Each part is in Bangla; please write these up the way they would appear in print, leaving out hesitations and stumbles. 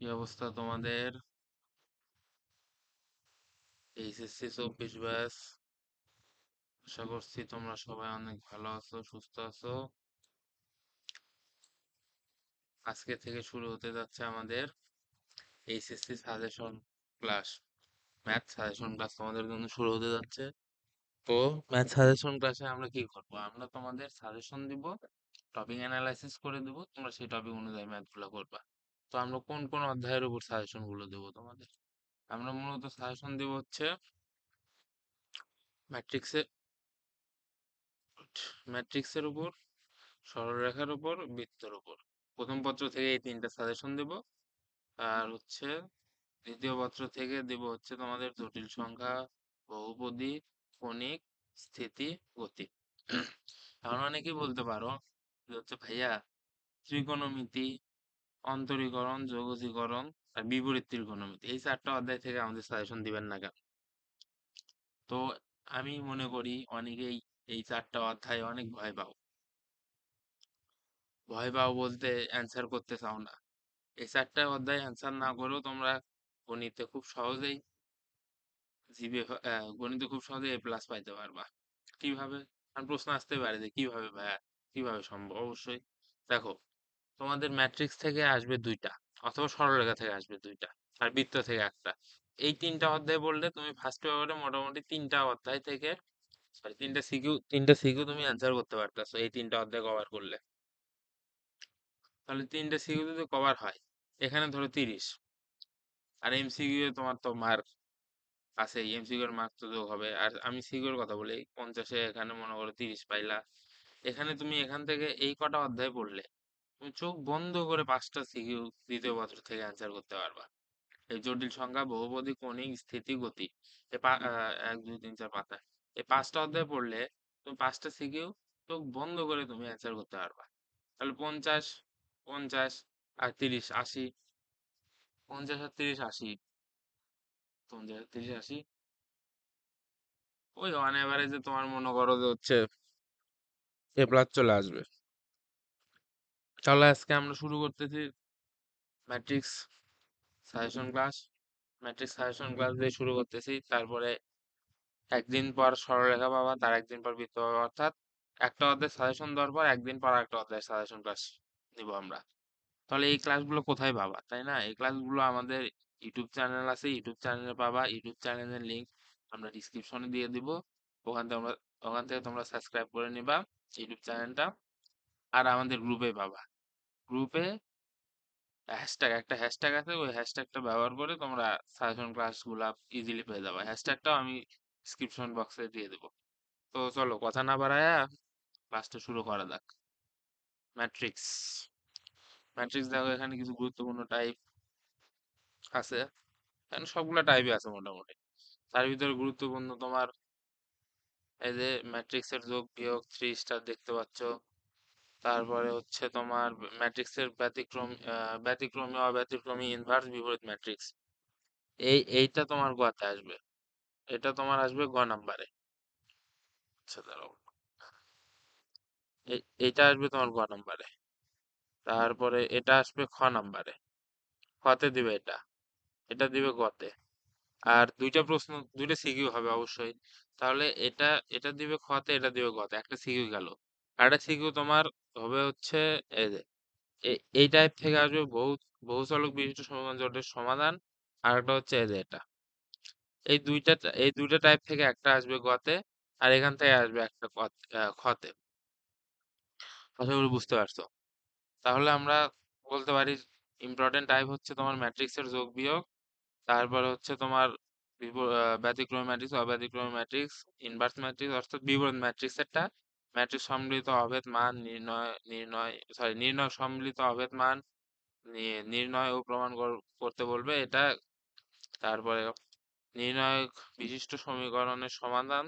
কি অবস্থা তোমাদের? HSC 24 batch. আশা করছি তোমরা সবাই অনেক ভালো আছো, সুস্থ আছো। আজকে থেকে শুরু হতে যাচ্ছে আমাদের HSC suggestion class. Math suggestion class তোমাদের জন্য শুরু হতে যাচ্ছে। তো ম্যাথ সাজেশন ক্লাসে আমরা কি করবো? আমরা তোমাদের সাজেশন দিব, টপিক অ্যানালাইসিস করে দিব, তোমরা সেই টপিক অনুযায়ী ম্যাথ গুলো করবা। তো আমরা কোন কোন অধ্যায়ের উপর সাজেশন গুলো দেবো তোমাদের? আমরা মূলত সাজেশন দিব হচ্ছে ম্যাট্রিক্সের ম্যাট্রিক্সের উপর, সরলরেখার উপর, বৃত্তের উপর। প্রথম পত্র থেকে এই তিনটা সাজেশন দেব। আর হচ্ছে দ্বিতীয় পত্র থেকে দেব হচ্ছে তোমাদের জটিল সংখ্যা, বহুপদী, কণিক, স্থিতি, গতি। এখন অনেকেই বলতে পারো যে হচ্ছে ভাইয়া, ত্রিকোণমিতি, অন্তরীকরণ, যোগজীকরণ আর বিপরীত ত্রিকোণমিতি এই চারটা অধ্যায় থেকে আমাদের সাজেশন দিবেন না কেন? তো আমি মনে করি অনেকেই এই চারটা অধ্যায় অনেক ভয় পাও। ভয় পাও বলতে অ্যান্সার করতে চাও না। এই চারটা অধ্যায় অ্যান্সার না করেও তোমরা গণিতে খুব সহজেই গণিতে খুব সহজেই A+ পাইতে পারবা। কিভাবে? আর প্রশ্ন আসতে পারে যে কিভাবে ভাইয়া, কিভাবে সম্ভব? অবশ্যই দেখো, তোমাদের ম্যাট্রিক্স থেকে আসবে দুইটা, অথবা সরলরেখা থেকে আসবে দুইটা, আর বৃত্ত থেকে একটা। এই তিনটা অধ্যায় বললে তুমি ফার্স্ট পেপারে মোটামুটি তিনটা অধ্যায় থেকে, সরি, তিনটা সিকিউ তুমি অ্যান্সার করতে পারতেছো এই তিনটা অধ্যায় কভার করলে। তাহলে তিনটা সিকিউ যদি কভার হয়, এখানে ধরো 30, আর এমসিকিউ এ তোমার তো মার্ক আছে, এমসিকিউ এর মার্ক তো যোগ হবে। আর আমি সিকিউ এর কথা বলি, 50-এ এখানে মনে করো 30 পাইলা। এখানে তুমি এখান থেকে এই কটা অধ্যায় পড়লে তুমি চোখ বন্ধ করে 5টা সিকিউ দ্বিতীয় পত্র থেকে অ্যান্সার করতে পারবা। এই জটিল সংখ্যা, বহুপদী, কণিক, স্থিতি, গতি, 1 2 3 4 পাতা, এই 5টা অধ্যায় পড়লে তুমি 5টা সিকিউ চোখ বন্ধ করে তুমি অ্যান্সার করতে পারবা। তাহলে 50, 50 আর 30, 80। 50 আর 30, 80। 50 আর 30, 80, ওই অন এভারেজে তোমার মনে করো যে হচ্ছে A+ চলে আসবে। তাহলে আজকে আমরা শুরু করতেছি matrix suggestion class. Matrix suggestion class দিয়ে শুরু করতেছি, তারপরে একদিন পর সরলরেখা পাবা, তার একদিন পর বৃত্ত পাবা। অর্থাৎ একটা অধ্যায় সাজেশন দেওয়ার পর একদিন পর একটা অধ্যায় সাজেশন ক্লাস নিব আমরা। তাহলে এই ক্লাসগুলো কোথায় পাবা, তাই না? এই ক্লাসগুলো আমাদের ইউটিউব চ্যানেল আছে, ইউটিউব চ্যানেলে পাবা। ইউটিউব চ্যানেলের লিংক আমরা ডিসক্রিপশনে দিয়ে দিব। ওখান থেকে তোমরা সাবস্ক্রাইব করে নিবা ইউটিউব চ্যানেলটা। আর আমাদের গ্রুপে পাবা। গ্রুপে একটা হ্যাশট্যাগ আছে, ওই হ্যাশট্যাগটা ব্যবহার করে তোমরা সাজেশন ক্লাসগুলা ইজিলি পেয়ে যাবে। হ্যাশট্যাগটাও আমি ডিসক্রিপশন বক্সে দিয়ে দেবো। তো চলো কথা না বাড়ায়া ক্লাসটা শুরু করা যাক। ম্যাট্রিক্স। ম্যাট্রিক্স দেখো, এখানে কিছু গুরুত্বপূর্ণ টাইপ আছে। এখানে সবগুলা টাইপই আছে মোটামুটি। তার ভিতরে গুরুত্বপূর্ণ তোমার এই যে ম্যাট্রিক্সের যোগ বিয়োগ 3 স্টার দেখতে পাচ্ছ। তারপরে হচ্ছে তোমার ম্যাট্রিক্সের ব্যতিক্রমী, অব্যতিক্রমী, ইনভার্স, বিপরীত ম্যাট্রিক্স। এইটা তোমার গতে আসবে। এটা তোমার আসবে গ নাম্বারে। আচ্ছা দাঁড়াও, এইটা আসবে তোমার গ নাম্বারে। তারপরে এটা আসবে খ নাম্বারে। খতে দিবে এটা, এটা দিবে গতে। আর দুইটা সিকিউ হবে অবশ্যই। তাহলে এটা দিবে খতে, এটা দিবে গতে, একটা সিকিউ গেল। আর একটা সিকিউ তোমার হবে হচ্ছে এই যে এই টাইপ থেকে আসবে বহুচলক বিশিষ্ট সমীকরণ জোটের সমাধান। আর একটা হচ্ছে এই যে এটা, এই দুইটা টাইপ থেকে একটা আসবে গতে, আর এখান থেকে আসবে একটা খতে। আশা করি বুঝতে পারছো। তাহলে আমরা বলতে পারি ইম্পর্টেন্ট টাইপ হচ্ছে তোমার ম্যাট্রিক্সের যোগ বিয়োগ, তারপরে হচ্ছে তোমার ব্যতিক্রমী ম্যাট্রিক্স, অব্যতিক্রমী ম্যাট্রিক্স, ইনভার্স ম্যাট্রিক্স অর্থাৎ বিপরীত ম্যাট্রিক্সেরটা, ম্যাট্রিক্স সম্মিলিত অভেদ মান নির্ণয় সম্মিলিত অভেদ মান নির্ণয় ও প্রমাণ করতে বলবে এটা। তারপরে নির্ণায়ক বিশিষ্ট সমীকরণের সমাধান,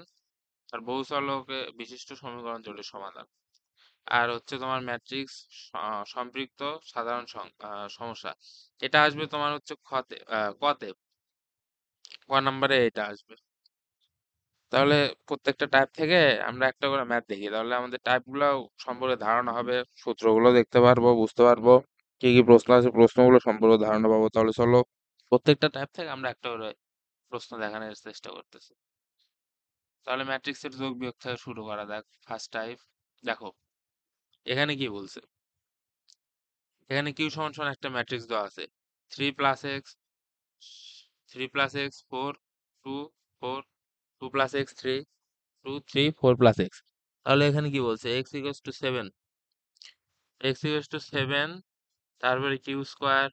আর বহুচলকে বিশিষ্ট সমীকরণ জোটের সমাধান। আর হচ্ছে তোমার ম্যাট্রিক্স সম্পৃক্ত সাধারণ সমস্যা, এটা আসবে তোমার হচ্ছে কতে, ক নাম্বারে এটা আসবে। তাহলে প্রত্যেকটা টাইপ থেকে আমরা একটা করে ম্যাথ দেখি, তাহলে আমাদের টাইপ গুলো সম্পর্কে ধারণা হবে, সূত্রগুলো দেখতে পারবো, বুঝতে পারবো। কি কি প্রশ্ন আছে প্রশ্নগুলো সম্পর্কে ধারণা পাবো। তাহলে চলো প্রত্যেকটা টাইপ থেকে আমরা একটা করে প্রশ্ন দেখানোর চেষ্টা করতেছি। তাহলে ম্যাট্রিক্সের যোগ বিয়োগ থেকে শুরু করা যাক। ফার্স্ট টাইপ দেখো, এখানে কি বলছে, এখানে কিউ সমান সমান একটা ম্যাট্রিক্স দেওয়া আছে, 3 + x 3 + x 4 2 4 2 + x 3 2 3 4 + x। তাহলে এখানে কি বলছে, x = 7, x = 7, তারপরে Q square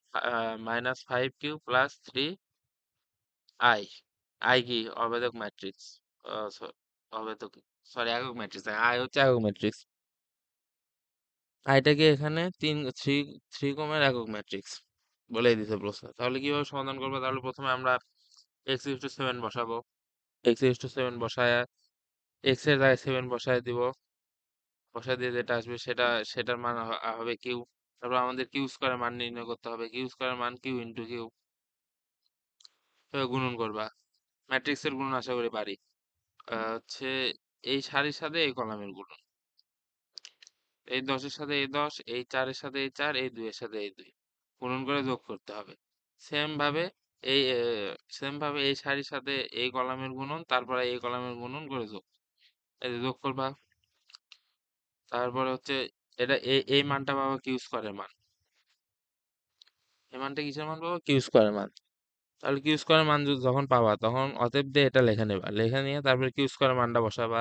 -5q + 3i। I কি অভেদক ম্যাট্রিক্স, অভেদক, সরি একক ম্যাট্রিক্স, আই হচ্ছে একক ম্যাট্রিক্স। আইটাকে এখানে 3 কমের একক ম্যাট্রিক্স বলেই দিছে প্রশ্ন। তাহলে কিভাবে সমাধান করবো, তাহলে প্রথমে আমরা x = 7 বসাবো, x = 7 বসায় x এর জায়গায় 7 বসায় দিব, বসায় দিয়ে যেটা আসবে সেটার মান হবে কিউ। তারপর আমাদের কিউ স্কোয়ারের মান নির্ণয় করতে হবে, কিউ স্কোয়ারের মান কিউ ইন্টু কিউ, গুণন করবা। ম্যাট্রিক্সের গুণন আশা করি পারি। হচ্ছে এই সারির সাথে এই কলামের গুণন, এই 10-এর সাথে এই 10, এই 4-এর সাথে এই 4, এই 2-এর সাথে এই 2 গুণন করে যোগ করতে হবে। সেম ভাবে এই সেম ভাবে এই সারির সাথে এই কলামের গুণন, তারপরে এই কলামের গুণন করে যোগ, এই যে যোগ করবা। তারপরে হচ্ছে এটা এই মানটা পাবো কিউ স্কোয়ারের মান, এই মানটা কিসের মান পাবো, কিউ স্কোয়ারের মান। তাহলে কিউ স্কোয়ারের মান যখন পাবা তখন অতএব দিয়ে এটা লিখে নেবা, লিখে নিয়ে তারপরে কিউ স্কোয়ারের মানটা বসাবা,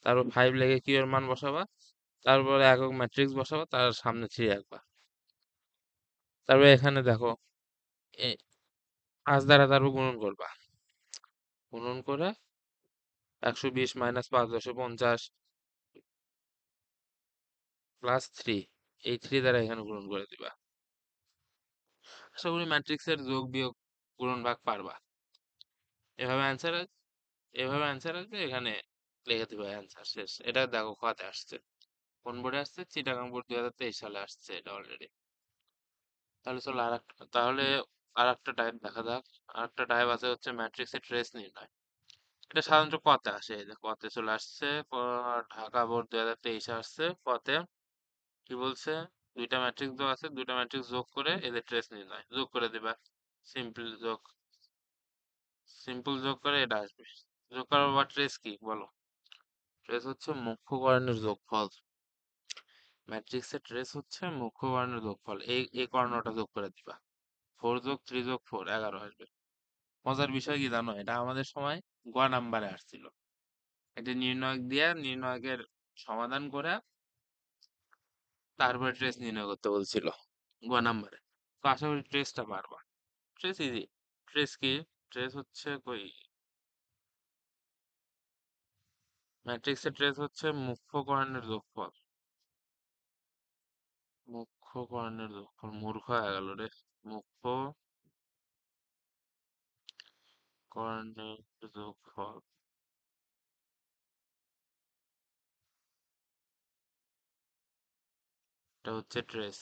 তারপর 5 লিখে কিউ এর মান বসাবা, তারপরে একক ম্যাট্রিক্স বসাবা, তার সামনে 3 রাখবা। তারপরে এখানে দেখো, এ 5 দ্বারা তারপর গুণন করবা, গুণন করে 120 - 5 = 50 + 3, এই 3 দ্বারা এখানে গুণন করে দিবা। আশা করি ম্যাট্রিক্সের যোগ বিয়োগ গুণন ভাগ পারবা। এভাবে অ্যান্সার, এভাবে অ্যান্সার আসবে, এখানে লিখে দিবা অ্যান্সার শেষ। এটা দেখো কতে আসছে, কোন বোর্ডে আসছে, চিটাগাং বোর্ড 2023 সালে আসছে এটা অলরেডি। তাহলে চলো আর একটা টাইপ দেখা যাক। আর একটা টাইপ আছে হচ্ছে ম্যাট্রিক্সের ট্রেস নির্ণয়। এটা সাধারণত কতে আসে, এই যে কতে চলে আসছে, ঢাকা বোর্ড 2023 আসছে কতে। কি বলছে, দুইটা ম্যাট্রিক্স দেওয়া আছে, দুইটা ম্যাট্রিক্স যোগ করে এদের ট্রেস নির্ণয়, যোগ করে দিবা। সিম্পল যোগ, সিম্পল যোগ করে এটা আসবে। যোগ করার পর ট্রেস কি বলো, ট্রেস হচ্ছে মুখ্য কর্ণের যোগফল। ম্যাট্রিক্সের ট্রেস হচ্ছে মুখ্য কর্ণের যোগফল, এই কর্ণটা যোগ করে দিবা। 4 + 3 + 4 11 আসবে। মজার বিষয় কি জানো, এটা আমাদের সময় নাম্বারে আসছিল। এটা নির্ণায়ক দিয়া নির্ণায়কের সমাধান করে তারপরে ট্রেস নির্ণয় করতে বলছিল নাম্বারে। তো আশা করি ট্রেসটা পারবা। Trace easy. ট্রেস কি, ট্রেস হচ্ছে কই, ম্যাট্রিক্সের ট্রেস হচ্ছে মুখ্য কর্ণের যোগফল, মুখ্য কর্ণের যোগফল, মূর্খ হয়ে গেল রে, মুখ্য কর্ণের যোগফল, এটা হচ্ছে ট্রেস।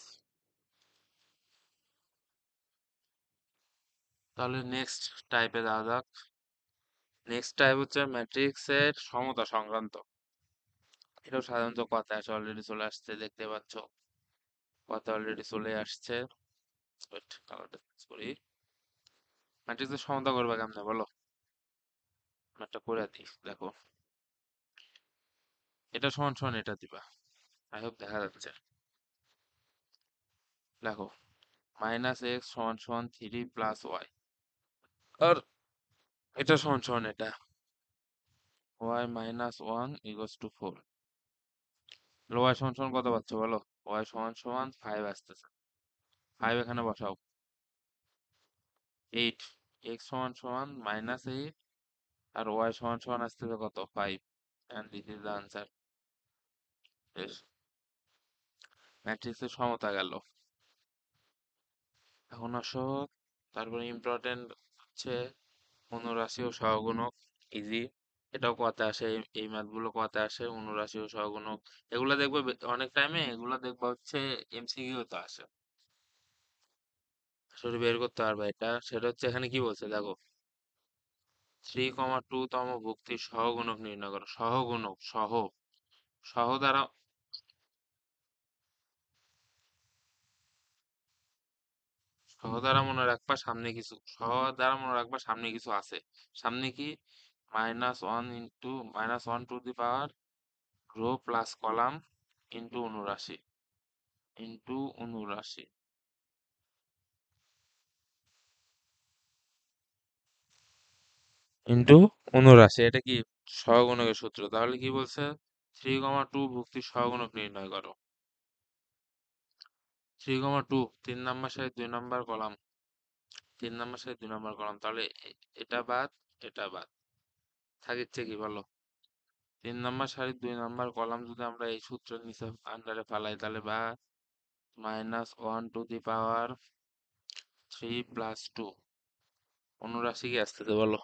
তাহলে নেক্সট টাইপে যাওয়া যাক। নেক্সট টাইপ হচ্ছে ম্যাট্রিক্সের সমতা সংক্রান্ত। এটাও সাধারণত কথা আসে, অলরেডি চলে আসছে দেখতে পাচ্ছ, কথা অলরেডি চলে আসছে। ওয়েট, কালারটা চেঞ্জ করি। ম্যাট্রিক্সের সমতা করবে কেমনে বলো, একটা করে দিই দেখো। এটা সমান সমান এটা দিবা, আই হোপ দেখা যাচ্ছে। দেখো, -x = 3 + y, আর এটা সমান সমান এটা, y - 1 = 4। y সমান সমান কত পাচ্ছ বলো, y সমান সমান 5 আসতেছে, 5 এখানে বসাও। 8, x সমান সমান -8, আর y সমান সমান আসতেছে কত, 5, and this is the answer. বেশ, ম্যাট্রিক্সের সমতা গেল। এখন আসো, তারপরে ইম্পর্টেন্ট হচ্ছে অনুরাশি ও সহগুণক। ইজি, এটাও কতে আসে, এই ম্যাথ গুলো কতে আসে, অনুরাশি ও সহগুণক। এগুলা দেখবে অনেক টাইমে, এগুলা দেখবা হচ্ছে এমসিকিউ তো আসে, আসলে বের করতে পারবা এটা। সেটা হচ্ছে এখানে কি বলছে দেখো, 3, 2 তম ভুক্তির সহগুণক নির্ণয় করো। সহগুণক, সহ, সহ দ্বারা, সহ দ্বারা মনে রাখবা সামনে কিছু, সহ দ্বারা মনে রাখবা সামনে কিছু আছে। সামনে কি? -1 to the power row plus column into 79 into 79 into 79। এটা কি? সহগুণকের সূত্র। তাহলে কি বলছে? 3,2 ভুক্তির সহগুণক নির্ণয় করো। 3,2 3 নাম্বার সারি 2 নাম্বার কলাম, 3 নাম্বার সারি 2 নাম্বার কলাম। তাহলে এটা বাদ, এটা বাদ, থাকিচ্ছে কি বলো? 3 নাম্বার সারি 2 নাম্বার কলাম যদি আমরা এই সূত্রের নিচে আন্ডারে ফালাই, তাহলে বা -1 টু দি পাওয়ার 3 প্লাস 2। 79 কি আসতেছে বলো?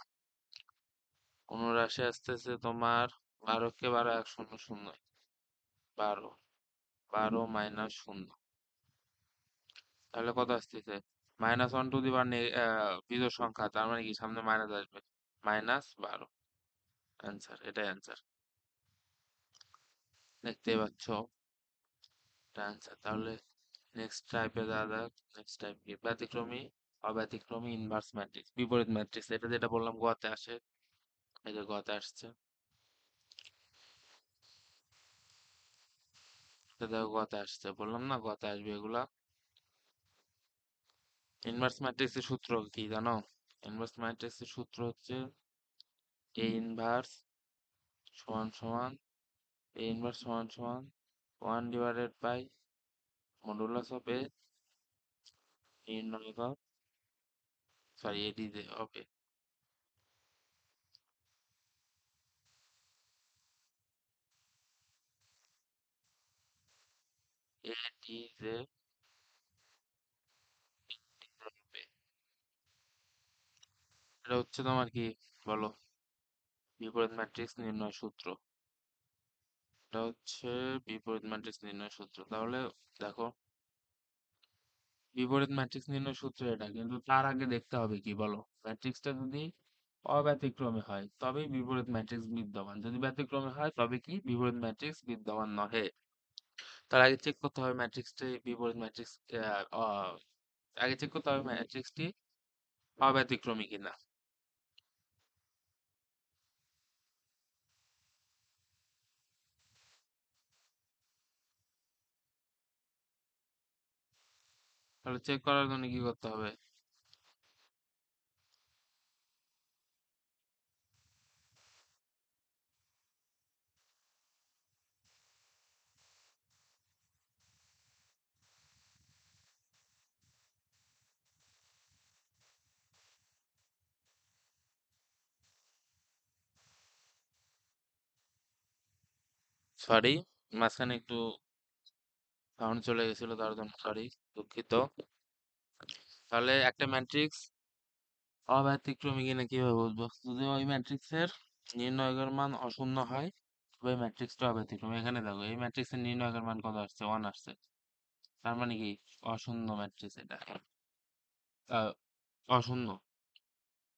79 আসতেছে তোমার 12 কে 12 1 শূন্য শূন্য 12, 12 মাইনাস শূন্য। তাহলে কত আসতেছে? -1 টু দি পাওয়ার বিজোড় সংখ্যা, তার মানে কি সামনে মাইনাস আসবে, -12। অ্যান্সার, এটাই অ্যান্সার। দেখতেই পাচ্ছ, এটা অ্যান্সার। তাহলে নেক্সট টাইপে যাওয়া যাক। নেক্সট টাইপ কি? ব্যতিক্রমী, অব্যতিক্রমী, ইনভার্স ম্যাট্রিক্স, বিপরীত ম্যাট্রিক্স। এটা যেটা বললাম গতে আসে, এই যে গতে আসছে। এটা দেখো গতে আসছে, বললাম না গতে আসবে এগুলা। ইনভার্স ম্যাট্রিক্সের সূত্র কি জানো? ইনভার্স ম্যাট্রিক্সের সূত্র হচ্ছে এ ইনভার্স সমান সমান সমান 1/, মডুলাস অফ এ নির্ণয় কর, সরি এডি হবে এডি যে হবে। এটা হচ্ছে তোমার কি বলো? বিপরীত ম্যাট্রিক্স নির্ণয় সূত্র। এটা হচ্ছে বিপরীত ম্যাট্রিক্স নির্ণয় সূত্র। তাহলে দেখো, বিপরীত ম্যাট্রিক্স নির্ণয় সূত্র এটা, কিন্তু তার আগে দেখতে হবে কি বলো? ম্যাট্রিক্সটা যদি অব্যতিক্রমী হয় তবেই বিপরীত ম্যাট্রিক্স বিদ্যমান, যদি ব্যতিক্রমী হয় তবে কি বিপরীত ম্যাট্রিক্স বিদ্যমান নহে। তার আগে চেক করতে হবে ম্যাট্রিক্সটি বিপরীত ম্যাট্রিক্স, আগে চেক করতে হবে ম্যাট্রিক্সটি অব্যতিক্রমী কিনা। তাহলে চেক করার জন্য কি করতে হবে? সরি, মাঝখানে একটু সাউন্ড চলে গেছিল, তার জন্য সরি, দুঃখিত। তাহলে একটা ম্যাট্রিক্স অব্যতিক্রমী কিনা কিভাবে বুঝবো? যদি ওই ম্যাট্রিক্সের নির্ণয়কের মান অশূন্য হয় তবে ম্যাট্রিক্সটা অব্যতিক্রমী। এখানে দেখো এই ম্যাট্রিক্সের নির্ণয়কের মান কত আসছে? 1 আসছে। তার মানে কি অশূন্য ম্যাট্রিক্স এটা। আহ, অশূন্য,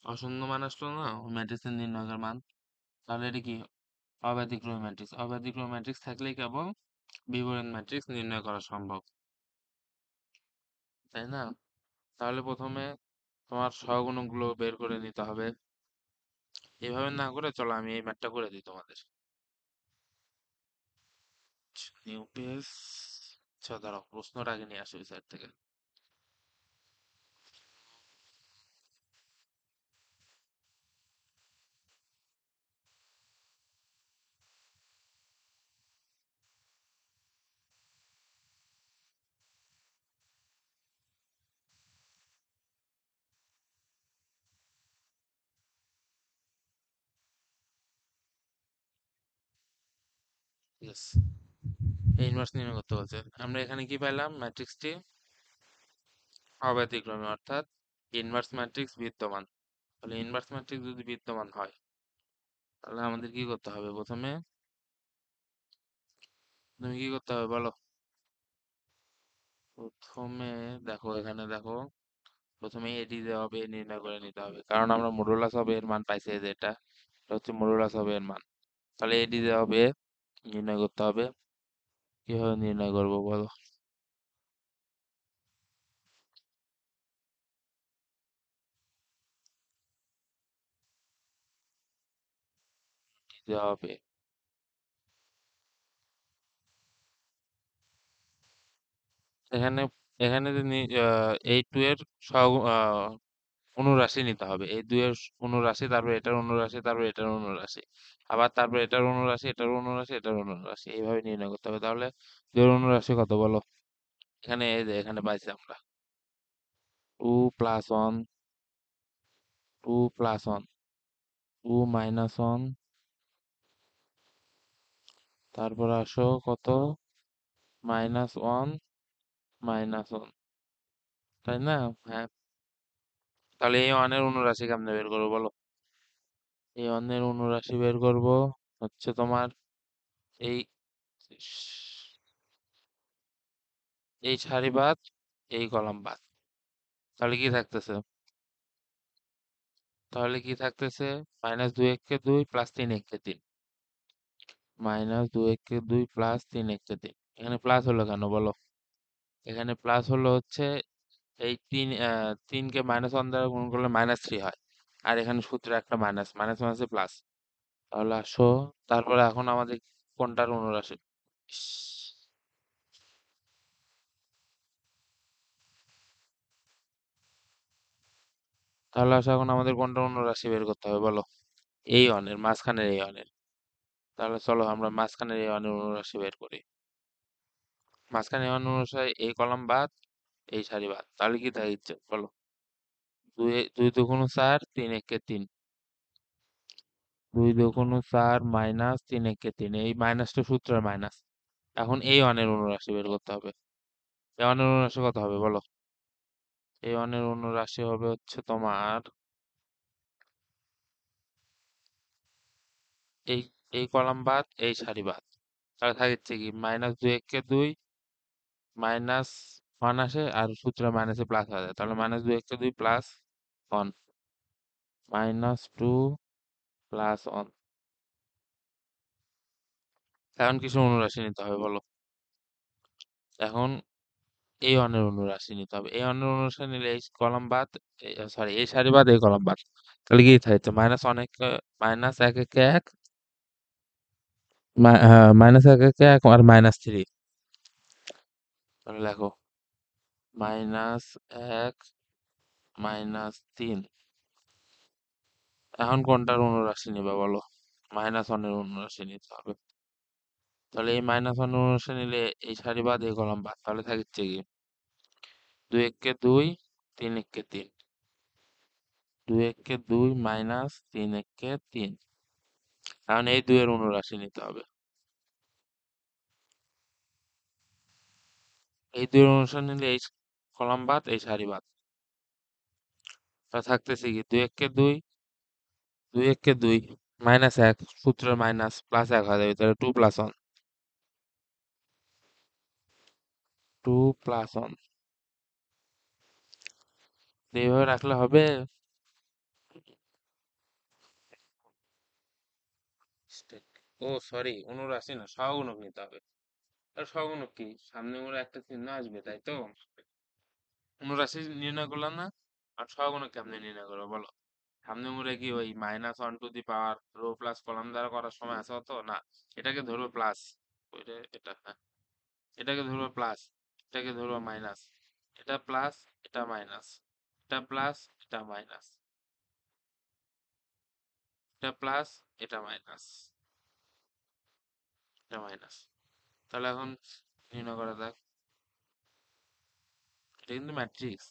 অশূন্য মান আসলো না ওই ম্যাট্রিক্সের নির্ণয়কের মান। তাহলে এটা কি? অব্যতিক্রমী ম্যাট্রিক্স। অব্যতিক্রমী ম্যাট্রিক্স থাকলেই কেবল বিপরীত ম্যাট্রিক্স নির্ণয় করা সম্ভব, তাই না? তাহলে প্রথমে তোমার সহগুণকগুলো বের করে নিতে হবে। এভাবে না করে চলো আমি এই ম্যাথটা করে দিই তোমাদের। New page. আচ্ছা দাঁড়াও, প্রশ্নটা আগে নিয়ে আসো ওই সাইড থেকে। ইয়েস, ইনভার্স নির্ণয় করতে বলছে। আমরা এখানে কি পাইলাম? ম্যাট্রিক্সটি অব্যতিক্রমী, অর্থাৎ ইনভার্স ম্যাট্রিক্স বিদ্যমান। তাহলে ইনভার্স ম্যাট্রিক্স যদি বিদ্যমান হয় তাহলে আমাদের কি করতে হবে? প্রথমে তুমি কি করতে হবে বলো? প্রথমে দেখো, এখানে দেখো, প্রথমে এডি দেওয়া হবে, এ নির্ণয় করে নিতে হবে, কারণ আমরা মডুলাস অফ এর মান পাইছি, এই যে এটা, এটা হচ্ছে মডুলাস অফ এর মান। তাহলে এডি দেওয়া হবে, নির্ণয় করতে হবে। কিভাবে নির্ণয় করবো বলো? দেওয়া হবে। এখানে এখানে যে এই টু এর সহগ অনুরাশি নিতে হবে, এই দুইয়ের অনুরাশি, তারপর এটার অনুরাশি, তারপর এটার অনুরাশি, আবার তারপর এটার অনুরাশি, এটার অনুরাশি, এটার অনুরাশি, এইভাবে নির্ণয় করতে হবে। তাহলে দুইয়ের অনুরাশি কত বলো? এখানে এই যে এখানে পাইছি আমরা 2 + 1, 2 + 1, 2 - 1, তারপর আসো কত, -1, -1, তাই না? হ্যাঁ। তাহলে এই ওয়ানের অনুরাশি কেমনে বের করবো বলো? এই ওয়ানের অনুরাশি বের করব হচ্ছে তোমার এই এই সারি বাদ, এই কলাম বাদ। তাহলে কি থাকতেছে? -2 × 2 = 3 × 3, -2 × 2 + 3 × 3। এখানে প্লাস হলো কেন বলো? এখানে প্লাস হলো হচ্ছে এই 3 কে -1 দ্বারা গুণ করলে -3 হয়, আর এখানে সূত্রে একটা মাইনাস, মাইনাস মাইনাসে প্লাস। তাহলে আসো, তারপরে এখন আমাদের কোনটার অনুরাশি? ইস, তাহলে আসো এখন আমাদের কোনটার অনুরাশি বের করতে হবে বলো? এই অনের মাঝখানের এই অনের। তাহলে চলো আমরা মাঝখানের এই অনের অনুরাশি বের করি। মাঝখানে এই অনের অনুসারে এই কলাম বাদ, এই সারি বাদ, তাহলে কি থাকছে বলো? 2 × 2 = 4, 3 × 3, 2 × 2 = 4 -3 × 3, এই মাইনাসটা সূত্রের মাইনাস। এখন এই অনের অনুরাশি বের করতে হবে। এই অনের অনুরাশি কত হবে বলো? এই অনের অনুরাশি হবে হচ্ছে তোমার এই এই কলাম বাদ, এই সারি বাদ, তাহলে থাকছে কি -2 × 2, -1 আসে, আর সূত্রে মাইনাসে প্লাস হয়ে যায়, তাহলে -2 × 2 + 1, -2 + 1। এখন কিছু অনুরাশি নিতে হবে বলো? এখন এই অনের অনুরাশি নিতে হবে। এই অনের অনুরাশি নিলে এই কলাম বাদ, সরি এই সারি বাদ, এই কলাম বাদ, তাহলে কি থাকছে? -1 × 1, -1 × 1 আর -3। তাহলে লেখো -1 -3। এখন কোনটার অনুরাশি নিবা বলো? -1 এর অনুরাশি নিতে হবে। তাহলে এই -1 অনুরাশি নিলে এই সারি বাদ, এই কলাম বাদ, তাহলে থাকছে কি 2 × 2, 3 × 3, 2 × 2 - 3 × 3। এখন এই দুইয়ের অনুরাশি নিতে হবে। এই দুইয়ের অনুরাশি নিলে এই কলাম বাদ, এই সারি বাদ, তা থাকতেছে কি 2 × 2, 2 × 2 -1, সূত্রের মাইনাস +1 হয়ে যাবে, তাহলে 2 + 1, 2 + 1। এইভাবে রাখলে হবে? ও সরি, অনুরাশি না, সহগুণক নিতে হবে। আর সহগুণক কি, সামনে মোড়ে একটা চিহ্ন আসবে, তাই তো? অনুরাশি নির্ণয় করলাম না, আর সহগুণক কেমনে নির্ণয় করবো বলো? সামনে মোড়ে কি ওই -1 to the power row plus column দ্বারা করার সময় আছে তো না? এটাকে ধরবো প্লাস, ওইটা এটা হ্যাঁ, এটাকে ধরবো প্লাস, এটাকে ধরবো মাইনাস, এটা প্লাস, এটা মাইনাস, এটা প্লাস, এটা মাইনাস, এটা প্লাস, এটা মাইনাস, এটা মাইনাস। তাহলে এখন নির্ণয় করা যাক। এটা কিন্তু ম্যাট্রিক্স,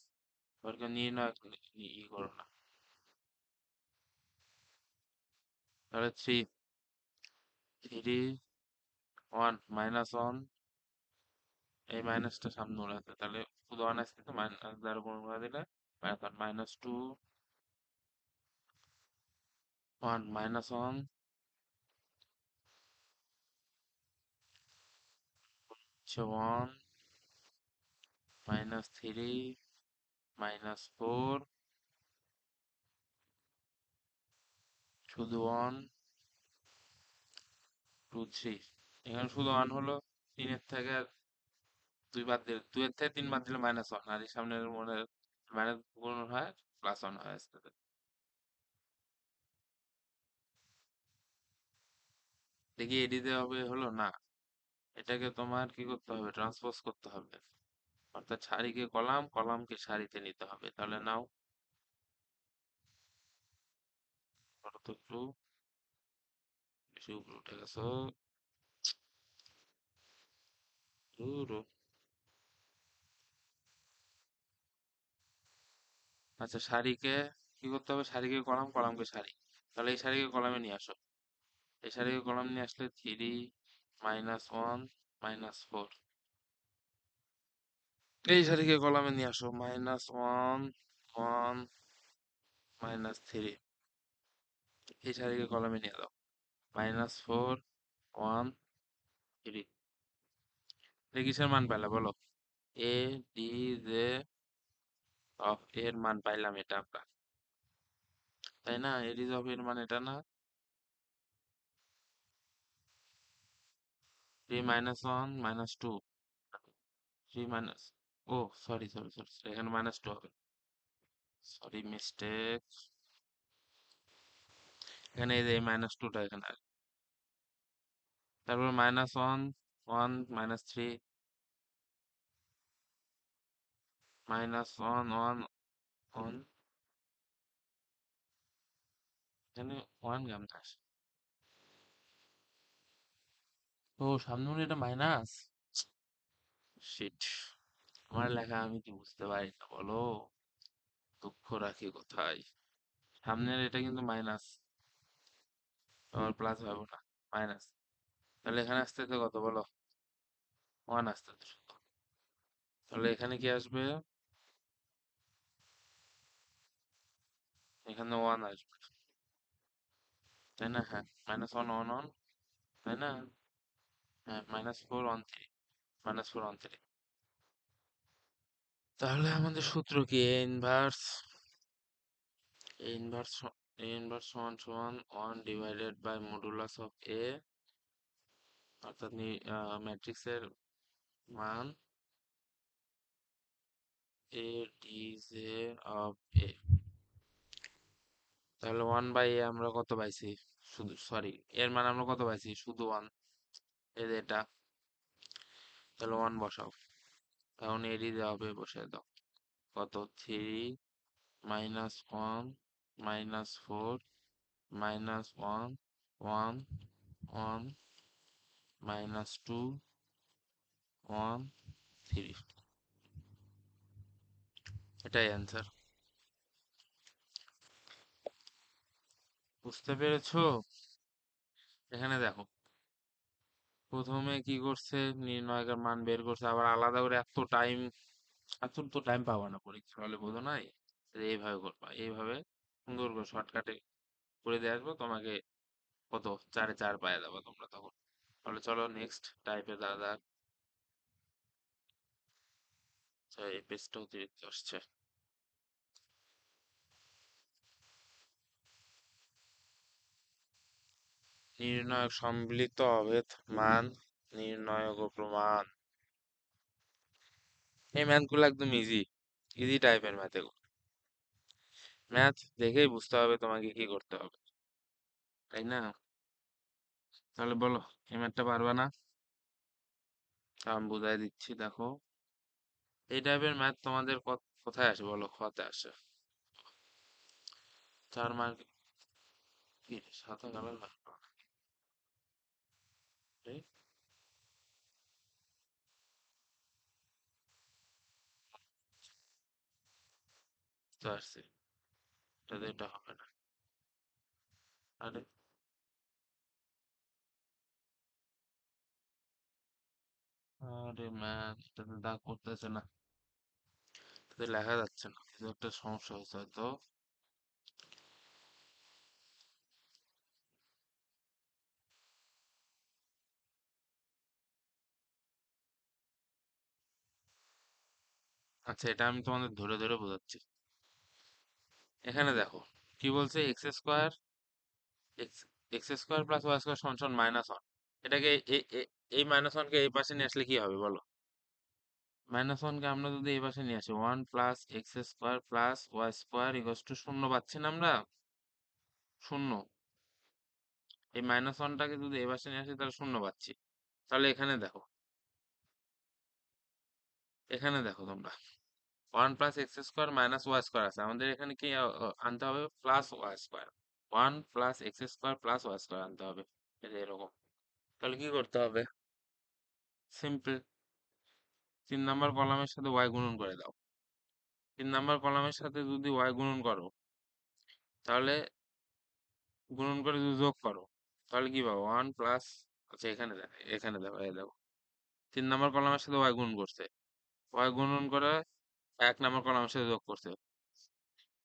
ওরকে নির্ণয় করো না। তাহলে 3 -1, এই মাইনাসটা সামনে উড়াতে, তাহলে শুধু ওয়ান আসছে, তো মাইনাস দ্বারা গুণ করে দিলে -2, 1 -1 হচ্ছে 1, -3, -4, শুধু 1, 2, 3। এখানে শুধু 1 হলো, 3 এর থেকে 2 বাদ দিলে, 2 এর থেকে 3 বাদ দিলে -1, আর এই সামনের মনে মাইনাস গুণ হয়, +1 হয় আসতে। দেখি এডিতে হবে, হলো না। এটাকে তোমার কি করতে হবে, ট্রান্সপোজ করতে হবে। অর্থাৎ সারিকে কলাম, কলামকে সারিতে নিতে হবে। তাহলে নাও, করো তো একটু, বেশি উপরে উঠে গেছো। ধুরো। আচ্ছা, সারিকে কি করতে হবে, সারিকে কলাম, কলামকে সারি। তাহলে এই সারিকে কলামে নিয়ে আসো। এই সারিকে কলাম নিয়ে আসলে 3 - 1 - 4। এই সারিকে কলামে নিয়ে আসো, -1 - 1 - 3। এই সারিকে কলামে নিয়ে দাও, -4 - 1 - 3। কিসের মান পেলে বলো? এ, ডি, জে অফ এর মান পাইলাম এটা আমরা, তাই না? এ ডি অফ এর মান এটা না? 3 - 1 - 2। 3 - ও, সরি সরি সরি, এখানে -2 হবে। Sorry, mistake. এখানে এই যে -2টা এখানে আসবে। তারপর -1 - 1 - 3, -1 - 1 - 1। এখানে ওয়ান কেমন আসে? ও, সামনে মনে হয় এটা মাইনাস। শিট, আমার লেখা আমি কি বুঝতে পারি না বলো? দুঃখ রাখি কোথায়? সামনের এটা কিন্তু মাইনাস, আমার প্লাস হবে না, মাইনাস। তাহলে এখানে আসতে তো কত বলো? ওয়ান আসতে তো শুধু। তাহলে এখানে কি আসবে? এখানে ওয়ান আসবে, তাই না? হ্যাঁ, -1 - 1 - 1, তাই না? হ্যাঁ, -4 - 1 - 3, -4 - 1 - 3। তাহলে আমাদের সূত্র কি? এ ইনভার্স সমান সমান 1/(1/(মডুলাস অফ এ)। অর্থাৎ ম্যাট্রিক্সের মান এ ডি জে অফ এ। তাহলে 1/(a) আমরা কত পাইছি? শুধু, সরি, এর মান আমরা কত পাইছি? শুধু ওয়ান। এই যে এটা, তাহলে ওয়ান বসাও। এখন এডি দেওয়া হবে, বসে দাও। কত? 3 - 1 - 4 -1 - 1 - 1 - 2 - 1 - 3। এটাই অ্যান্সার। বুঝতে পেরেছো? এখানে দেখো, প্রথমে কি করছে, নির্ণায়কের মান বের করছে, আবার আলাদা করে এত টাইম, এত তো টাইম পাবা না পরীক্ষা হলে, বোঝো নাই? যে এইভাবে করবা, এইভাবে সুন্দর করে শর্টকাটে করে দিয়ে আসবো তোমাকে। কত? 4-এ 4 পাইয়া যাবে তোমরা তখন। তাহলে চলো নেক্সট টাইপে দাদা। এই পেজটা অতিরিক্ত আসছে। নির্ণায়ক সম্মিলিত অভেদ মান নির্ণায়ক ও প্রমাণ। এই ম্যাথ গুলো একদম ইজি, ইজি টাইপের ম্যাথ এগুলো। ম্যাথ দেখেই বুঝতে হবে তোমাকে কি করতে হবে, তাই না? তাহলে বলো, এই ম্যাথটা পারবা না? আমি বুঝাই দিচ্ছি, দেখো। এই টাইপের ম্যাথ তোমাদের কোথায় আসে বলো? খতে আসে। 4 মার্ক। কি রে, সাদা কালার লাগবে? এই তো আসছে, এটাতে এটা হবে না। আরে, আরে ম্যাথ, এটাতে দাগ করতেছে না, এটাতে লেখা যাচ্ছে না, কিছু একটা সমস্যা হয়েছে হয়তো। আচ্ছা, এটা আমি তোমাদের ধরে ধরে বোঝাচ্ছি। এখানে দেখো, কি বলছে, x x square plus y square সমান সমান -1। এটাকে এই -1কে এই পাশে নিয়ে আসলে কি হবে বলো? -1কে আমরা যদি এই পাশে নিয়ে আসি, 1 + x² + y² = 0 পাচ্ছি না আমরা? শূন্য। এই -1টাকে যদি এই পাশে নিয়ে আসি তাহলে শূন্য পাচ্ছি। তাহলে এখানে দেখো তোমরা 1 plus x square minus y square আছে, আমাদের এখানে কি আনতে হবে? Plus y square. 1 plus x square plus y square আনতে হবে, এই যে এরকম। তাহলে কি করতে হবে? সিম্পল, 3 নাম্বার কলামের সাথে ওয়াই গুণন করে দাও। 3 নাম্বার কলামের সাথে যদি ওয়াই গুণন করো, তাহলে গুণন করে যদি যোগ করো, তাহলে কি পাবো? 1 প্লাস, আচ্ছা এখানে দেখো এই দেখো, 3 নাম্বার কলামের সাথে ওয়াই গুণন করছে, ওয়াই গুণন করে 1 নাম্বার কলামের সাথে যোগ করছে।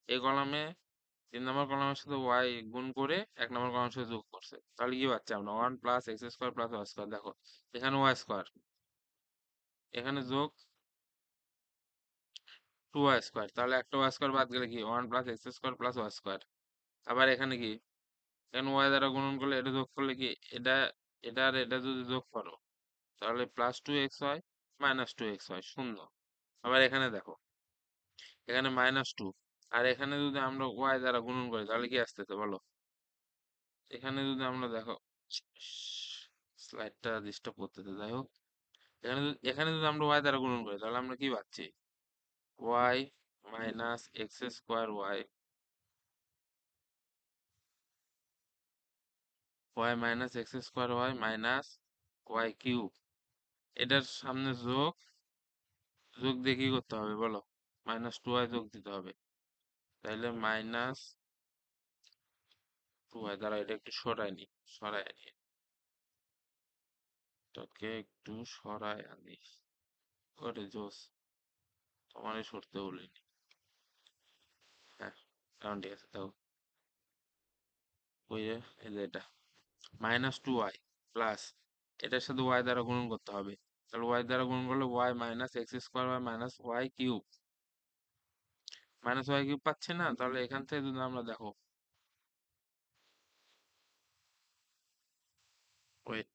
এই কলামে 3 নাম্বার কলামের সাথে ওয়াই গুণ করে 1 নাম্বার কলামের সাথে যোগ করছে, তাহলে কি পাচ্ছি আমরা? 1 plus x square plus y square. দেখো এখানে ওয়াই স্কোয়ার, এখানে যোগ 2 ওয়াই স্কোয়ার, তাহলে একটা ওয়াই স্কোয়ার বাদ গেলে কি? 1 plus x square plus y square. আবার এখানে কি? এখানে ওয়াই দ্বারা গুণন করলে এটা যোগ করলে কি? এটা এটা আর এটা যদি যোগ করো, তাহলে +2x হয়, -2x হয়, শূন্য। আবার এখানে দেখো, এখানে -2, আর এখানে যদি আমরা ওয়াই দ্বারা গুণন করি তাহলে কি আসতেছে বলো? এখানে যদি আমরা দেখো, স্লাইডটা ডিস্টার্ব করতেছে, যাই হোক, এখানে যদি আমরা ওয়াই দ্বারা গুণন করি তাহলে আমরা কি পাচ্ছি? Y minus x square y minus x square y minus y cube, এটার সামনে যোগ, যোগ দিয়ে কি করতে হবে বলো? -2y যোগ দিতে হবে, তাইলে -2y দ্বারা এটা একটু সরাই নি, এটাকে একটু সরাই আনি। ওরে জোস, তোমারই সরতে বলিনি। হ্যাঁ, কারণ ঠিক আছে, তাও ওই যে এই যে এটা -2y প্লাস, এটার সাথে ওয়াই দ্বারা গুণন করতে হবে, তাহলে ওয়াই দ্বারা গুণন করলে y minus x square y minus y cube, -y cube পাচ্ছি না? তাহলে এখান থেকে যদি আমরা দেখো, ওয়েট,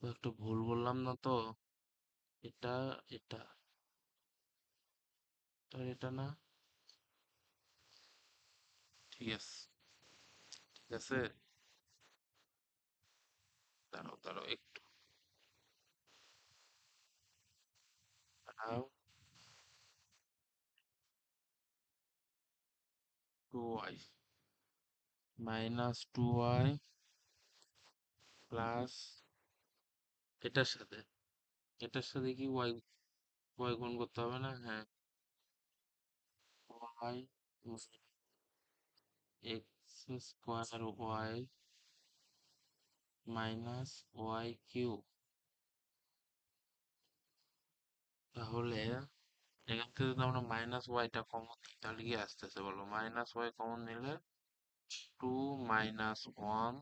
একটু ভুল বললাম না তো? এটা এটা এটা না, ঠিক আছে, ঠিক আছে, দাঁড়াও একটু, দাঁড়াও। 2y -2y প্লাস, এটার সাথে কি ওয়াই ওয়াই গুণ করতে হবে না? হ্যাঁ, y x square y minus y cube. তাহলে এখান থেকে যদি আমরা -y কমন নিই তাহলে কি আসতেছে বলো? -y কমন নিলে 2 - 1,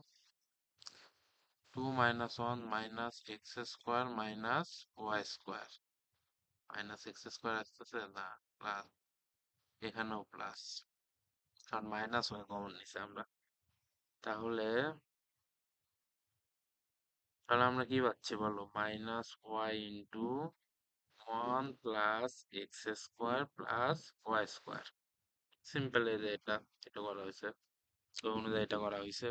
2 - 1 minus x square minus y square, minus x square আসতেছে না, প্লাস, এখানেও প্লাস, কারণ -y কমন নিছি আমরা। তাহলে তাহলে আমরা কি পাচ্ছি বলো? -y × 1 plus x square plus y square. Simple, এই যে এটা করা হয়েছে, তো অনুযায়ী এটা করা হয়েছে।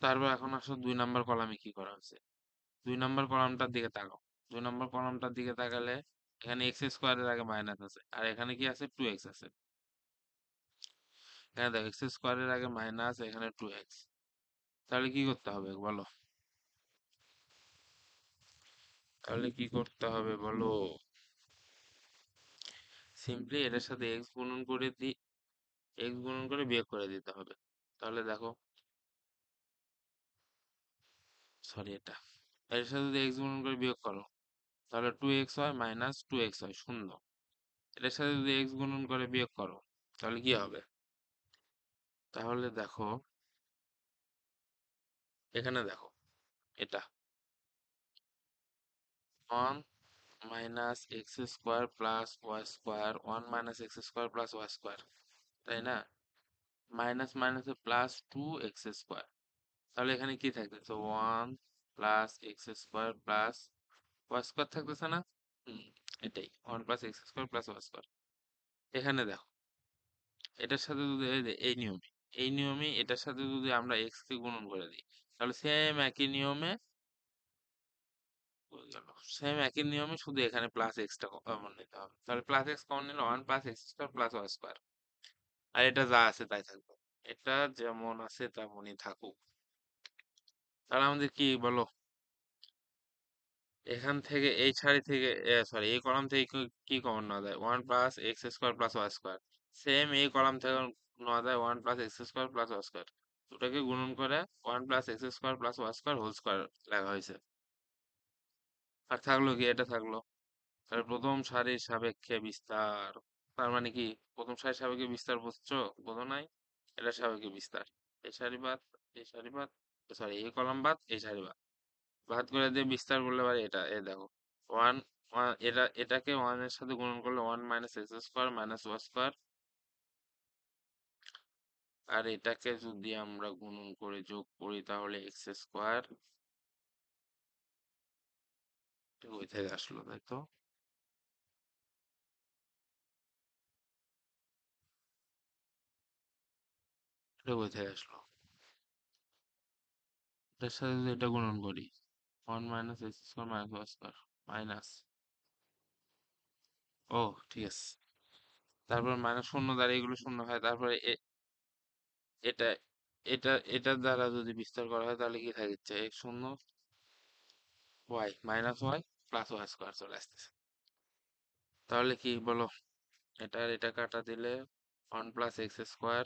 তারপর এখন আসো 2 নাম্বার কলামে কি করা হয়েছে। 2 নাম্বার কলামটার দিকে তাকাও, 2 নাম্বার কলামটার দিকে তাকালে এখানে এক্স স্কোয়ারের আগে মাইনাস আছে, আর এখানে কি আছে? 2x আছে। এখানে দেখো এক্স স্কোয়ারের আগে মাইনাস, এখানে 2x, তাহলে কি করতে হবে বলো? তাহলে কি করতে হবে বলো? সিম্পলি এটার সাথে এক্স গুণন করে বিয়োগ করে দিতে হবে। তাহলে দেখো, সরি, এর সাথে যদি এক্স গুণন করে বিয়োগ করো, তাহলে 2x হয়, -2x হয়, শূন্য। এটার সাথে যদি এক্স গুণন করে বিয়োগ করো, তাহলে কি হবে? তাহলে দেখো, এখানে দেখো, এটা 1 minus x square plus y square, 1 minus x square plus y square, তাই না? মাইনাস মাইনাসে +2x², তাহলে এখানে কি থাকতেছে? 1 plus x square plus y square থাকতেছে না? হুম, এটাই 1 plus x square plus y square. এখানে দেখো, এটার সাথে যদি এই নিয়মে এটার সাথে যদি আমরা এক্স কে গুণন করে দিই, তাহলে সেম একই নিয়মে শুধু এখানে প্লাস এক্সটা কমন নিতে হবে। তাহলে প্লাস এক্স কমন নিলে 1 + x² + y²। আর এটা যা আছে তাই থাকবে, এটা যেমন আছে তেমনই থাকুক। তাহলে আমাদের কি বলো, এখান থেকে এই সারি থেকে, সরি, এই কলাম থেকে কি কমন নেওয়া যায়? 1 + x² + y²। সেম এই কলাম থেকে নেওয়া যায় 1 + x² + y²। দুটাকে গুণন করে 1 + x² + y² হোল স্কয়ার লেখা হয়েছে। আর থাকলো কি, এটা থাকলো। তাহলে প্রথম সারির সাপেক্ষে বিস্তার, তার মানে কি প্রথম সারির সাপেক্ষে বিস্তার বুঝছো? বোঝো নাই? এটা সাপেক্ষে বিস্তার, এই সারি বাদ, এই সারি বাদ, সরি এই কলাম বাদ, এই সারি বাদ, বাদ করে দিয়ে বিস্তার করলে পারে এটা, এ দেখো, ওয়ান এটাকে 1 এর সাথে গুণন করলে 1 - x² - y²। আর এটাকে যদি আমরা গুণন করে যোগ করি তাহলে x²। কই থেকে আসলো তাই তো? এটা কই থেকে আসলো? এটার সাথে যদি এটা গুণন করি, 1 - x² - y², মাইনাস, ও ঠিক আছে। তারপর মাইনাস শূন্য দ্বারা এগুলো শূন্য হয়, তারপরে এটা এটার দ্বারা যদি বিস্তার করা হয় তাহলে কি থাকছে? x শূন্য, y -y + y² চলে আসতেছে। তাহলে কি বলো, এটা আর এটা কাটা দিলে 1 + x²,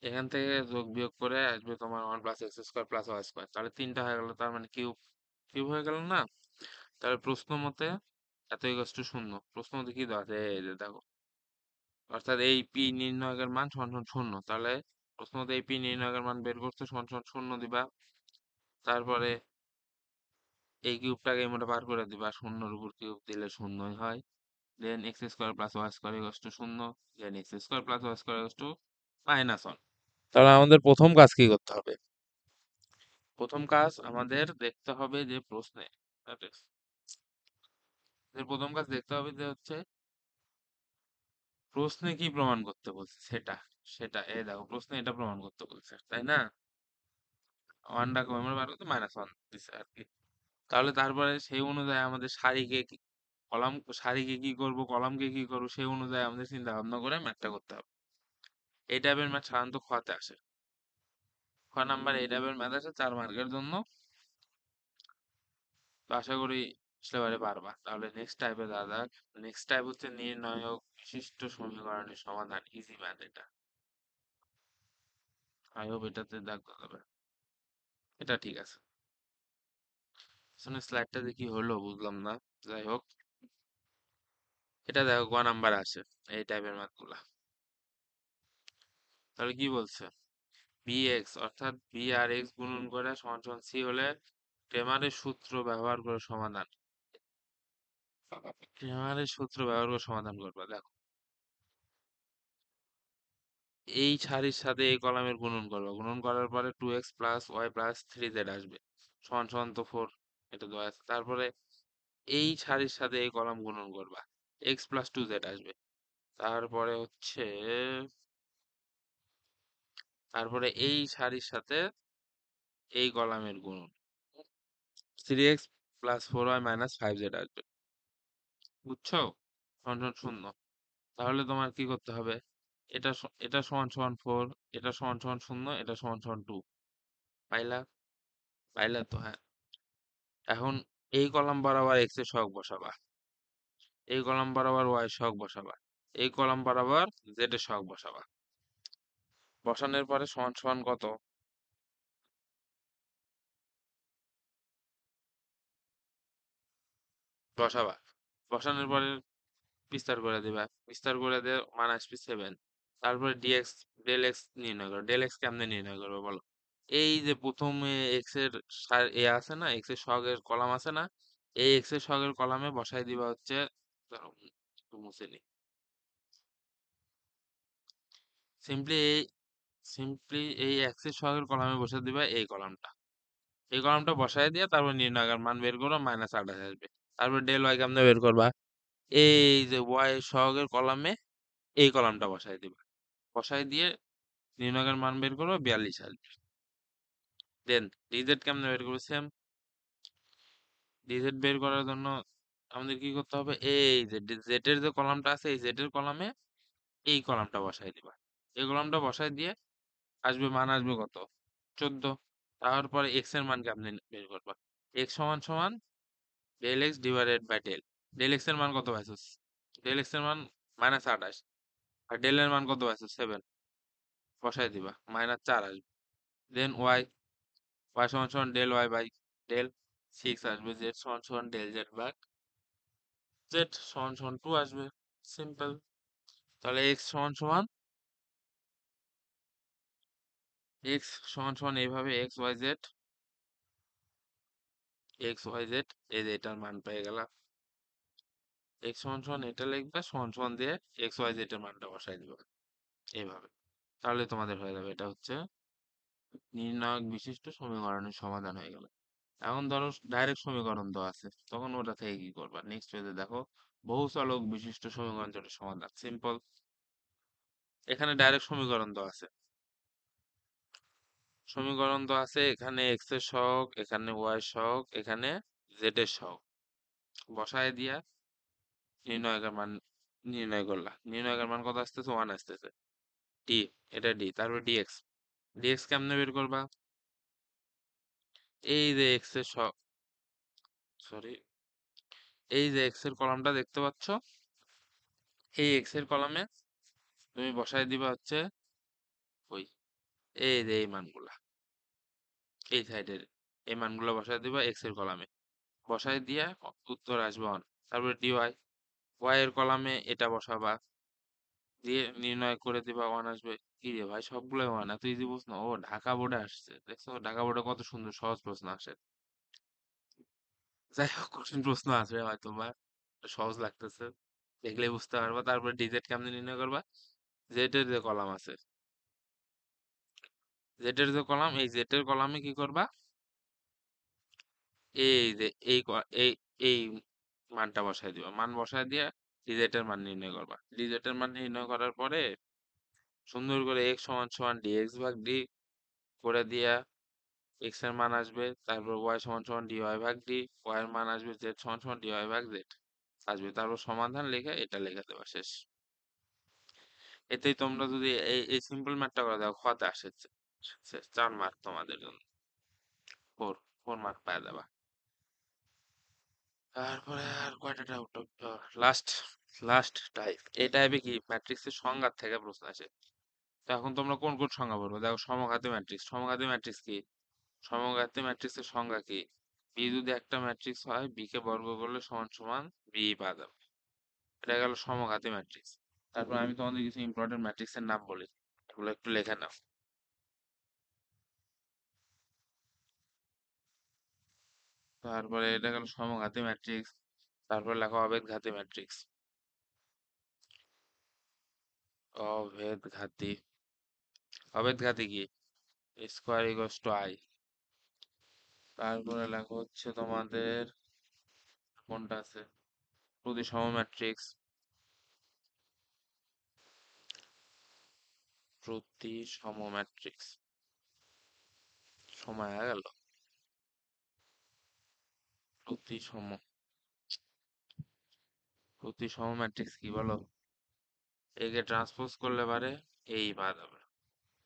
এখান থেকে যোগ বিয়োগ করে আসবে তোমার 1 + x² + y²। তাহলে তিনটা হয়ে গেল, তার মানে কিউব, কিউব হয়ে গেল না? তাহলে প্রশ্ন মতে এত ইকুয়ালস টু শূন্য, প্রশ্ন মতে কি দেওয়া আছে এই যে দেখো, অর্থাৎ এই পি নির্ণায়কের মান সমান সমান শূন্য। তাহলে প্রশ্ন মতে এই পি নির্ণায়কের মান বের করতে সমান সমান শূন্য দিবা, তারপরে এই কিউবটাকে এই মধ্যে পার করে দিবা, শূন্যর উপর কিউব দিলে শূন্যই হয়। দেন x² + y² ইকুয়ালস টু শূন্য, দেন x² + y² ইকুয়ালস টু -1। তাহলে আমাদের প্রথম কাজ কি করতে হবে? প্রথম কাজ আমাদের দেখতে হবে যে প্রশ্নে, that is, প্রথম কাজ দেখতে হবে যে হচ্ছে প্রশ্নে কি প্রমাণ করতে বলছে সেটা, এই দেখো প্রশ্নে এটা প্রমাণ করতে বলছে, তাই না? ওয়ানটা কমে বার করতে -1 দিছে আর কি। তাহলে তারপরে সেই অনুযায়ী আমাদের কলাম সারিকে কি করব, কলামকে কি করব, সেই অনুযায়ী আমাদের চিন্তা ভাবনা করে ম্যাথটা করতে হবে। এই টাইপের ম্যাথ সাধারণত খতে আসে, নাম্বার এই টাইপের ম্যাথ আসে 4 মার্কের জন্য। তো আশা করি বুঝতে পারবা। তাহলে নেক্সট টাইপে দাদা, নেক্সট টাইপ হচ্ছে নির্ণায়ক বিশিষ্ট সমীকরণের সমাধান, ইজি ম্যাথ এটা। আই হোপ এটাতে দেখতে হবে, এটা ঠিক আছে। আসলে স্লাইডটাতে কি হলো বুঝলাম না, যাই হোক। এটা দেখো নাম্বার আসে এই টাইপের ম্যাথ গুলা। তাহলে কি বলছে, বি এক্স অর্থাৎ বি আর এক্স গুণন করে সমান সমান সি হলে ক্রেমারের সূত্র ব্যবহার করে সমাধান, ক্রেমারের সূত্র ব্যবহার করে সমাধান করবা। দেখো এই সারির সাথে এই কলামের গুণন করবা, গুণন করার পরে 2x + y + 3z আসবে, সমান সমান তো 4, এটা দেওয়া আছে। তারপরে এই সারির সাথে এই কলাম গুণন করবা, x + 2z আসবে। তারপরে হচ্ছে, তারপরে এই সারির সাথে এই কলামের গুণন, 3x + 4y - 5z আসবে, বুঝছো? সমান সমান শূন্য। তাহলে তোমার কি করতে হবে, এটা সমান সমান 4, এটা সমান সমান শূন্য, এটা সমান সমান 2, পাইলা? পাইলা তো, হ্যাঁ। এখন এই কলাম বরাবর x এর সহগ বসাবা, এই কলাম বরাবর y এর সহগ বসাবা, এই কলাম বরাবর z এর সহগ বসাবা। বসানোর পরে সমান সমান কত বসাবা, বসানোর পরে বিস্তার করে দিবা, বিস্তার করে দিয়ে মান আসবে 7। তারপরে ডেল এক্স নির্ণয় করো। ডেল এক্স কেমনে নির্ণয় করবো বলো, এই যে প্রথমে এক্স এর আছে না, এক্স এর সহগের কলাম আছে না, এই এক্স এর সহগের কলামে বসাই দিবা হচ্ছে, দাঁড়াও, একটু মুছে নি, সিম্পলি এই এক্স এর সহগের কলামে বসে দিবা এই কলামটা, এই কলামটা বসাই দিয়ে তারপর নির্ণায়কের মান বের করো, -28 আসবে। তারপর ডেল ওয়াই কেমনে বের করবা, এই যে ওয়াই সহগের কলামে এই কলামটা বসাই দিবা, বসাই দিয়ে নির্ণয়ের মান বের করবো, 42 আসবে। দেন ডিজেড কেমনে বের করবো? সেম, ডিজেড বের করার জন্য আমাদের কি করতে হবে, এই যে জেড এর যে কলামটা আছে এই জেড এর কলামে এই কলামটা বসাই দিবা। এই কলামটা বসাই দিয়ে আসবে মান, আসবে কত? 14। তারপরে এক্স এর মান কেমনে বের করবা? এক্স সমান সমান del x divided by del. Del x এর মান কত পাইছস? ডেল এক্স এর মান -28। আর ডেল এর মান কত পাইছস? 7। বসাই দিবা, -4 আসবে। দেন ওয়াই, ওয়াই সমান সমান ডেল ওয়াই বাই ডেল 6 আসবে। জেড সমান সমান ডেল জেড বাই জেড সমান সমান 2 আসবে। সিম্পল। তাহলে এক্স সমান সমান এইভাবে এক্স ওয়াই জেড, এই যে এটার মান পেয়ে গেলাম। এক্স সমান সমান এটা লিখবে, সমান সমান দিয়ে এক্স ওয়াই জেড এর মানটা বসাই দিবে এইভাবে। তাহলে তোমাদের হয়ে যাবে, এটা হচ্ছে নির্ণায়ক বিশিষ্ট সমীকরণের সমাধান হয়ে গেল। এখন ধরো ডাইরেক্ট সমীকরণ তো আছে, তখন ওটা থেকে কি করবা? নেক্সট পেজে দেখো, বহুচলক বিশিষ্ট সমীকরণ যেটা সমাধান। সিম্পল, এখানে ডাইরেক্ট সমীকরণ তো আছে, সমীকরণ তো আছে, এখানে এক্স এর সহগ, এখানে ওয়াই এর সহগ, এখানে জেড এর সহগ বসায় দিয়া নির্ণায়কের মান নির্ণয় করলা। নির্ণায়কের মান কত আসতেছে? 1 আসতেছে। ডি, এটা ডি। তারপর ডিএক্স, ডিএক্স কেমনে বের করবা? এই যে এক্স এর সহগ, সরি, এই যে এক্স এর কলামটা দেখতে পাচ্ছ, এই এক্স এর কলামে তুমি বসায় দিবা হচ্ছে ওই, এই যে এই মানগুলা, এই সাইডের এই মানগুলো বসায় দিবা এক্স এর কলামে, বসায় দিয়া উত্তর আসবে 1। তারপরে ডিওয়াই, ওয়াই এর কলামে এটা বসাবা, দিয়ে নির্ণয় করে দিবা 1 আসবে। কি রে ভাই, সবগুলো 1, এত ইজি প্রশ্ন! ও ঢাকা বোর্ডে আসছে, দেখছো ঢাকা বোর্ডে কত সুন্দর সহজ প্রশ্ন আসে। যাই হোক, কঠিন প্রশ্ন আসবে হয়তো বা, সহজ লাগতেছে, দেখলে বুঝতে পারবা। তারপরে ডিজেড কেমনে নির্ণয় করবা? জেড এর যে কলাম আছে, জেড এর যে কলাম, এই জেড এর কলামে কি করবা? এই যে এই মানটা বসায় দিবা, মান বসায় দিয়ে ডিজেড এর মান নির্ণয় করবা। ডিজেড এর মান নির্ণয় করার পরে সুন্দর করে এক্স সমান সমান ডিএক্স ভাগ ডি করে দিয়া এক্স এর মান আসবে, তারপর ওয়াই সমান সমান ডি ওয়াই ভাগ ডি, ওয়াই এর মান আসবে, জেড সমান সমান ডি ওয়াই ভাগ জেড আসবে। তারপর সমাধান লিখে এটা লিখে দেবা, শেষ। এতেই তোমরা যদি এই সিম্পল ম্যাথটা করে দাও, খতে আসে, শেষ। 4 মার্ক তোমাদের জন্য, ফোর, 4 মার্ক পাওয়া যাবা। তারপরে আর কয়টা ডাউট? Last, last type. এই টাইপে কি ম্যাট্রিক্সের সংজ্ঞা থেকে প্রশ্ন আসে। তো এখন তোমরা কোন কোন সংজ্ঞা পড়বে? দেখো, সমঘাতী ম্যাট্রিক্স। সমঘাতী ম্যাট্রিক্স কি? সমঘাতী ম্যাট্রিক্সের সংজ্ঞা কি? বি যদি একটা ম্যাট্রিক্স হয়, বি কে বর্গ করলে সমান সমান বি পাওয়া যাবে। এটা গেল সমঘাতী ম্যাট্রিক্স। তারপর আমি তোমাদের কিছু ইম্পর্টেন্ট ম্যাট্রিক্সের নাম বলি, এগুলো একটু লেখে নাও। তারপরে এটা গেল সমঘাতী ম্যাট্রিক্স। তারপর লেখো অবেদঘাতী ম্যাট্রিক্স। অভেদঘাতী, অবেদঘাতী কি? Square equals to I. তারপরে লেখা হচ্ছে তোমাদের, কোনটা আছে, প্রতিসম ম্যাট্রিক্স। প্রতিসম ম্যাট্রিক্স, সময় হয়ে গেল। প্রতিসম, প্রতিসম ম্যাট্রিক্স কি বলো? একে ট্রান্সপোজ করলে পারে এই পাওয়া যাবে।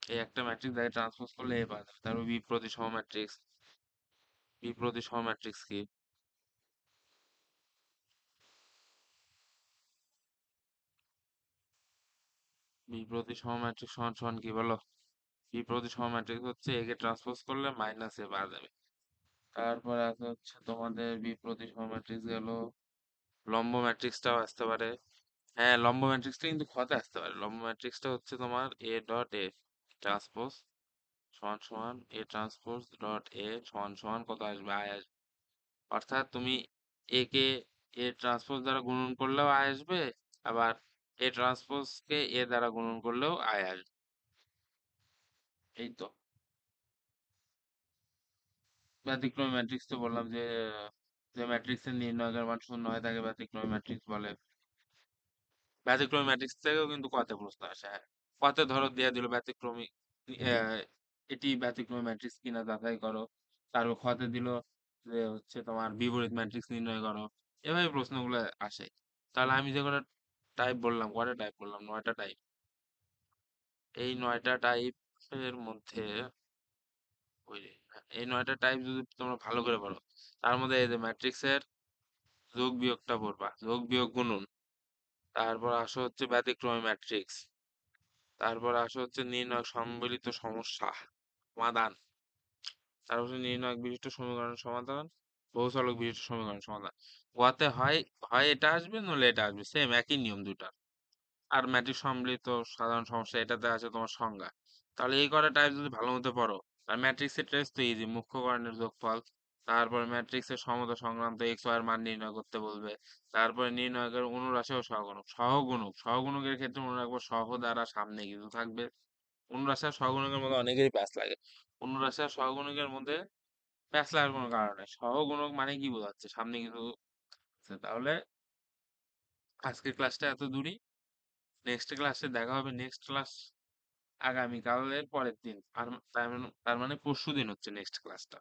এই একটা ম্যাট্রিক্স দেখে ট্রান্সপোজ করলে এই পাওয়া যাবে। তারপর বি প্রতিসম ম্যাট্রিক্স। বি প্রতিসম ম্যাট্রিক্স কি? বি প্রতিসম ম্যাট্রিক্স সমান সমান কি বলো? বি প্রতিসম ম্যাট্রিক্স হচ্ছে একে ট্রান্সপোজ করলে মাইনাস এ পাওয়া যাবে। তারপর আছে হচ্ছে তোমাদের বি প্রতিসম ম্যাট্রিক্স গেল। লম্ব ম্যাট্রিক্সটাও আসতে পারে। হ্যাঁ, লম্ব ম্যাট্রিক্সটা কিন্তু খতে আসতে পারে। লম্ব ম্যাট্রিক্সটা হচ্ছে তোমার এ ডট এ ট্রান্সপোজ সমান সমান এ ট্রান্সপোজ ডট এ সমান সমান কত আসবে? আয় আসবে। অর্থাৎ তুমি এ কে এ ট্রান্সপোজ দ্বারা গুণন করলেও আয় আসবে, আবার এ ট্রান্সপোজ কে এ দ্বারা গুণন করলেও আয় আসবে। এই তো। ব্যতিক্রমী ম্যাট্রিক্স তো বললাম যে, যে ম্যাট্রিক্সের নির্ণয়কের মান শূন্য হয় তাকে ব্যতিক্রমী ম্যাট্রিক্স বলে। ব্যতিক্রমী ম্যাট্রিক্স থেকেও কিন্তু কতে প্রশ্ন আসে। হ্যাঁ, কতে ধরো দিয়ে দিল ব্যতিক্রমী, আহ, এটি ব্যতিক্রমী ম্যাট্রিক্স কিনা যাচাই করো। তারপর খতে দিল যে হচ্ছে তোমার বিপরীত ম্যাট্রিক্স নির্ণয় করো। এভাবে প্রশ্নগুলো আসে। তাহলে আমি যে কটা টাইপ বললাম, কয়টা টাইপ বললাম, 9টা টাইপ। এই 9টা টাইপের মধ্যে ওই রে, হ্যাঁ, এই 9টা টাইপ যদি তোমরা ভালো করে পড়ো, তার মধ্যে এই যে ম্যাট্রিক্সের যোগ বিয়োগটা পড়বা, যোগ বিয়োগ গুণন। তারপর আসো হচ্ছে ব্যতিক্রমী ম্যাট্রিক্স। তারপর আসো হচ্ছে নির্ণয় সম্বলিত সমস্যা সমাধান। তারপর হচ্ছে নির্ণয় বিশিষ্ট সমীকরণ সমাধান, বহুচলক বিশিষ্ট সমীকরণ সমাধান। গোয়াতে হয়, হয় এটা আসবে নইলে এটা আসবে, সেম একই নিয়ম দুটা। আর ম্যাট্রিক্স সম্বলিত সাধারণ সমস্যা, এটাতে আছে তোমার সংজ্ঞা। তাহলে এই কটা টাইপ যদি ভালো মতো পড়ো, আর ম্যাট্রিক্সের ট্রেস তো ইজি, মুখ্য কারণের যোগফল। তারপরে ম্যাট্রিক্সের সমতা সংক্রান্ত এক্স ওয়াই এর মান নির্ণয় করতে বলবে। তারপরে নির্ণয়কের অনুরাশি ও সহগুণক, সহগুণকের ক্ষেত্রে মনে রাখবো সহ দ্বারা সামনে কিছু থাকবে। অনুরাশি আর সহগুণকের মধ্যে অনেকেরই প্যাচ লাগে। অনুরাশি আর সহগুণকের মধ্যে প্যাচ লাগার কোনো কারণ নেই, সহগুণক মানে কি বোঝাচ্ছে, সামনে কিছু আছে। তাহলে আজকের ক্লাসটা এত দূরই। নেক্সট ক্লাসে দেখা হবে, নেক্সট ক্লাস আগামীকালের পরের দিন। আর তার মানে পরশু দিন হচ্ছে নেক্সট ক্লাসটা।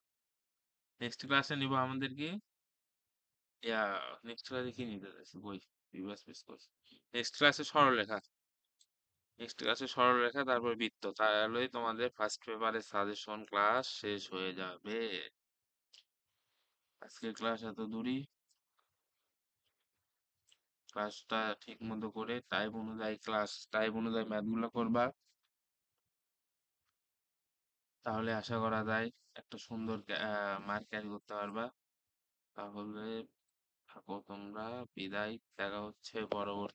নেক্সট ক্লাসে নিব আমাদের কি, ইয়া, নেক্সট ক্লাসে কি নিতে যাচ্ছি বই, প্রিভিয়াস পেজ কোর্স। নেক্সট ক্লাসে সরলরেখা, নেক্সট ক্লাসে সরলরেখা, তারপর বৃত্ত। তাহলেই তোমাদের ফার্স্ট পেপারের সাজেশন ক্লাস শেষ হয়ে যাবে। আজকের ক্লাস এত দূরই। ক্লাসটা ঠিক মতো করে টাইপ অনুযায়ী ম্যাথগুলো করবা। তাহলে আশা করা যায় একটা সুন্দর মার্ক ক্যারি করতে পারবা। তাহলে থাকো তোমরা, বিদায়, দেখা হচ্ছে পরবর্তী